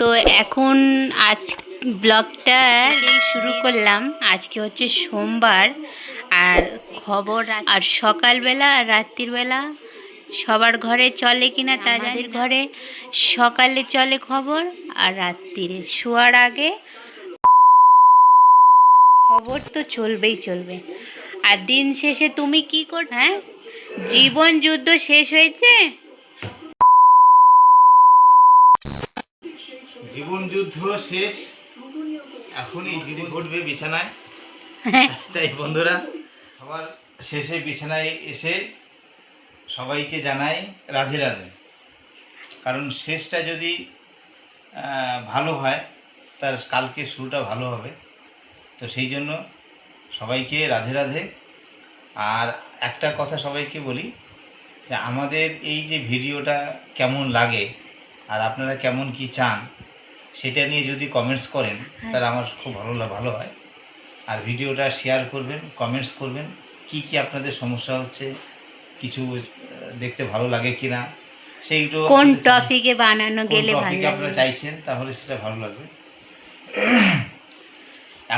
তো এখন আজ ব্লগটা শুরু করলাম। আজকে হচ্ছে সোমবার, আর খবর আর সকালবেলা আর রাত্রিবেলা সবার ঘরে চলে কিনা তা জানি। ঘরে সকালে চলে খবর, আর রাত্রিরে শোয়ার আগে খবর তো চলবেই চলবে। আর দিন শেষে তুমি কি কর? হ্যাঁ, জীবন যুদ্ধ শেষ হয়েছে। জীবন যুদ্ধ শেষ, এখন এই জিডি ঘটবে বিছানায়। তাই বন্ধুরা, সবার শেষে বিছানায় এসে সবাইকে জানাই রাধে রাধে। কারণ শেষটা যদি ভালো হয়, তার কালকে শুরুটা ভালো হবে। তো সেই জন্য সবাইকে রাধে রাধে। আর একটা কথা সবাইকে বলি, যে আমাদের এই যে ভিডিওটা কেমন লাগে আর আপনারা কেমন কি চান, সেটা নিয়ে যদি কমেন্টস করেন তাহলে আমার খুব ভালো হয়। আর ভিডিওটা শেয়ার করবেন, কমেন্টস করবেন, কি কি আপনাদের সমস্যা হচ্ছে, কিছু দেখতে ভালো লাগে কি না, সেইগুলো কোন টপিকে বানানো গেলে ভালো টপিকে আপনারা লাগবে চাইছেন, তাহলে সেটা ভালো লাগবে।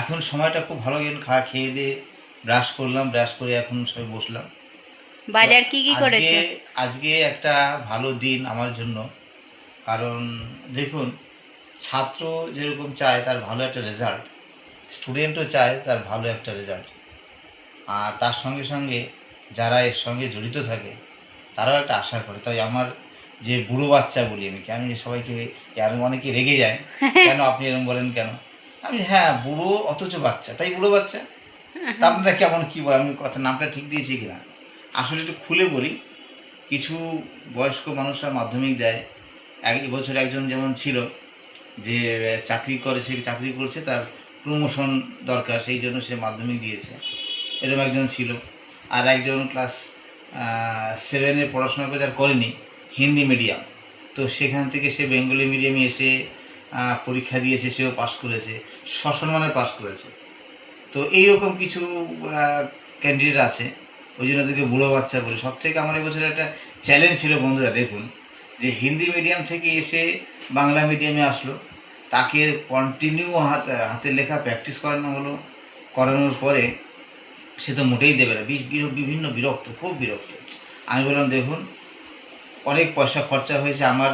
এখন সময়টা খুব ভালো গেল, খেয়ে দিয়ে ব্রাশ করলাম, ব্রাশ করে এখন সবাই বসলাম। বাজার কি কি করেছো? আজকে একটা ভালো দিন আমার জন্য। কারণ দেখুন, ছাত্র যেরকম চায় তার ভালো একটা রেজাল্ট, স্টুডেন্টও চায় তার ভালো একটা রেজাল্ট। আর তার সঙ্গে সঙ্গে যারা এর সঙ্গে জড়িত থাকে তারাও একটা আশা করে। তাই আমার যে বুড়ো বাচ্চা বলি আমি সবাইকে, আর অনেকে রেগে যায়, কেন আপনি এরকম বলেন কেন? আমি হ্যাঁ বুড়ো অথচ বাচ্চা, তাই বুড়ো বাচ্চা। তা আপনারা কেমন কী বলেন, আমি কথা নামটা ঠিক দিয়েছি কিনা আসলে একটু খুলে বলি। কিছু বয়স্ক মানুষরা মাধ্যমিক দেয়। এবছর একজন যেমন ছিল, যে চাকরি করে, সে চাকরি করছে, তার প্রমোশন দরকার, সেই জন্য সে মাধ্যমিক দিয়েছে, এরকম একজন ছিল। আর একজন ক্লাস 7-এ পড়াশোনা করে, যার করেনি, হিন্দি মিডিয়াম, তো সেখান থেকে সে বেঙ্গলি মিডিয়ামে এসে পরীক্ষা দিয়েছে, সেও পাস করেছে, সসম্মানে পাস করেছে। তো এইরকম কিছু ক্যান্ডিডেট আছে, ওই জন্য তাদেরকে বুড়ো বাচ্চা বলে। সব থেকে আমার এবছর একটা চ্যালেঞ্জ ছিল বন্ধুরা, দেখুন, যে হিন্দি মিডিয়াম থেকে এসে বাংলা মিডিয়ামে আসলো, তাকে কন্টিনিউ হাতে লেখা প্র্যাকটিস করানো হলো। করানোর পরে সে তো মোটেই দেবে না, বিভিন্ন বিরক্ত, খুব বিরক্ত। আমি বললাম, দেখুন, অনেক পয়সা খরচা হয়েছে আমার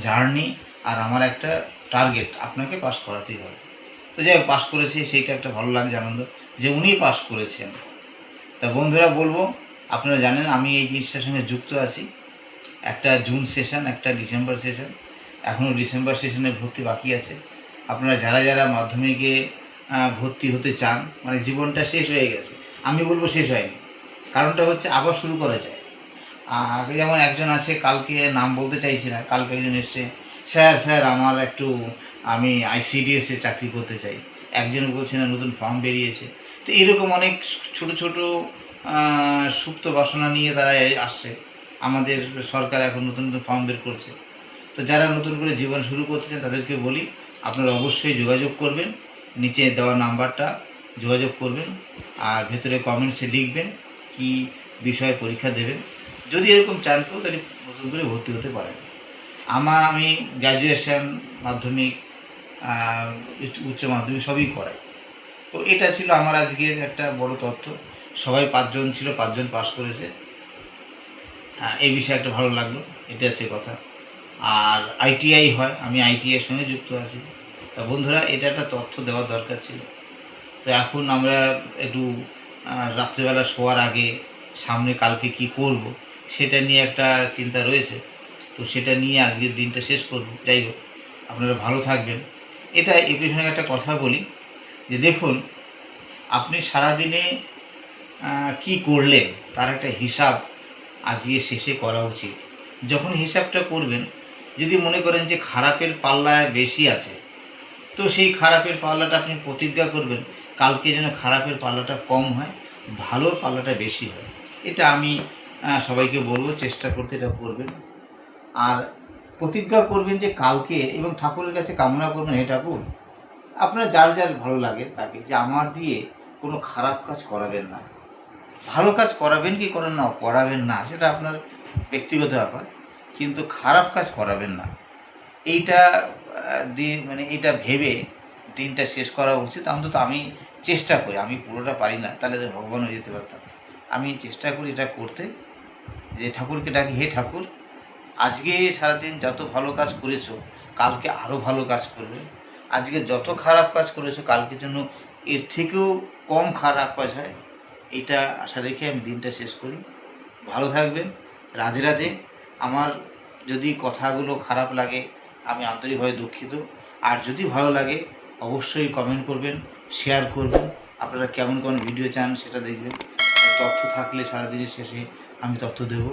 জার্নি, আর আমার একটা টার্গেট, আপনাকে পাস করাতেই হবে। তো যাই হোক, পাস করেছি, সেইটা একটা ভালো লাগছে, আনন্দ যে উনি পাস করেছেন। তা বন্ধুরা বলবো, আপনারা জানেন আমি এই জিনিসটার সঙ্গে যুক্ত আছি। একটা জুন সেশন, একটা ডিসেম্বর সেশন, এখনও ডিসেম্বর সেশনে ভর্তি বাকি আছে। আপনারা যারা যারা মাধ্যমিকে ভর্তি হতে চান, মানে জীবনটা শেষ হয়ে গেছে, আমি বলবো শেষ হয়নি। কারণটা হচ্ছে আবার শুরু করা যায়। আগে যেমন একজন আছে, কালকে নাম বলতে চাইছি না, কালকে একজন এসছে, স্যার স্যার আমার একটু, আমি আইসিডিএসে চাকরি করতে চাই। একজন বলছে না নতুন ফর্ম বেরিয়েছে। তো এরকম অনেক ছোট ছোট সুপ্ত বাসনা নিয়ে তারা আসছে। আমাদের সরকার এখন নতুন নতুন ফর্ম বের করছে। তো যারা নতুন করে জীবন শুরু করতে চান তাদেরকে বলি, আপনারা অবশ্যই যোগাযোগ করবেন, নিচে দেওয়া নাম্বারটা যোগাযোগ করবেন, আর ভেতরে কমেন্টসে লিখবেন কি বিষয়ে পরীক্ষা দেবেন। যদি এরকম চান কেউ, তাহলে নতুন করে ভর্তি হতে পারেন। আমি গ্র্যাজুয়েশন, মাধ্যমিক, উচ্চ মাধ্যমিক সবই করাই। তো এটা ছিল আমার আজকের একটা বড় তথ্য। সবাই 5 জন ছিল, 5 জন পাস করেছে। এই বিষয়ে একটা ভালো লাগলো, এটা হচ্ছে কথা। আর আইটিআই হয়, আমি আইটিআইয়ের সঙ্গে যুক্ত আছি। তা বন্ধুরা, এটা একটা তথ্য দেওয়ার দরকার ছিল। তো এখন আমরা একটু রাত্রেবেলা শোয়ার আগে সামনে কালকে কি করব, সেটা নিয়ে একটা চিন্তা রয়েছে। তো সেটা নিয়ে আজকের দিনটা শেষ করব। যাই হোক, আপনারা ভালো থাকবেন। এটা এই বিষয়ে একটা কথা বলি, যে দেখুন, আপনি সারাদিনে কি করলেন তার একটা হিসাব আজকে শেষে করা উচিত। যখন হিসাবটা করবেন, যদি মনে করেন যে খারাপের পাল্লায় বেশি আছে, তো সেই খারাপের পাল্লাটা আপনি প্রতিজ্ঞা করবেন কালকে যেন খারাপের পাল্লাটা কম হয়, ভালোর পাল্লাটা বেশি হয়। এটা আমি সবাইকে বলবো, চেষ্টা করতে এটা করবেন। আর প্রতিজ্ঞা করবেন যে কালকে, এবং ঠাকুরের কাছে কামনা করবেন, হে ঠাকুর, আপনার যার যার ভালো লাগে তাকে, যে আমার দিয়ে কোনো খারাপ কাজ করাবেন না। ভালো কাজ করাবেন কি করেন না, করাবেন না, সেটা আপনার ব্যক্তিগত ব্যাপার, কিন্তু খারাপ কাজ করাবেন না। এইটা দিন মানে এটা ভেবে দিনটা শেষ করা উচিত। অন্তত আমি চেষ্টা করি, আমি পুরোটা পারি না, তাহলে তো ভগবান হয়ে যেতে পারতাম। আমি চেষ্টা করি এটা করতে, যে ঠাকুরকে ডাকি, হে ঠাকুর, আজকে সারাদিন যত ভালো কাজ করেছো কালকে আরও ভালো কাজ করবে, আজকে যত খারাপ কাজ করেছো কালকে যেন এর থেকেও কম খারাপ কাজ হয়, এটা আশা রেখে আমি দিনটা শেষ করি। ভালো থাকবেন। রাধে রাধে। আমার যদি কথাগুলো খারাপ লাগে আমি আন্তরিকভাবে দুঃখিত। আর যদি ভালো লাগে অবশ্যই কমেন্ট করবেন, শেয়ার করবেন। আপনারা কেমন কেমন ভিডিও চান সেটা দেখবেন। তথ্য থাকলে সারাদিনের শেষে আমি তথ্য দেবো।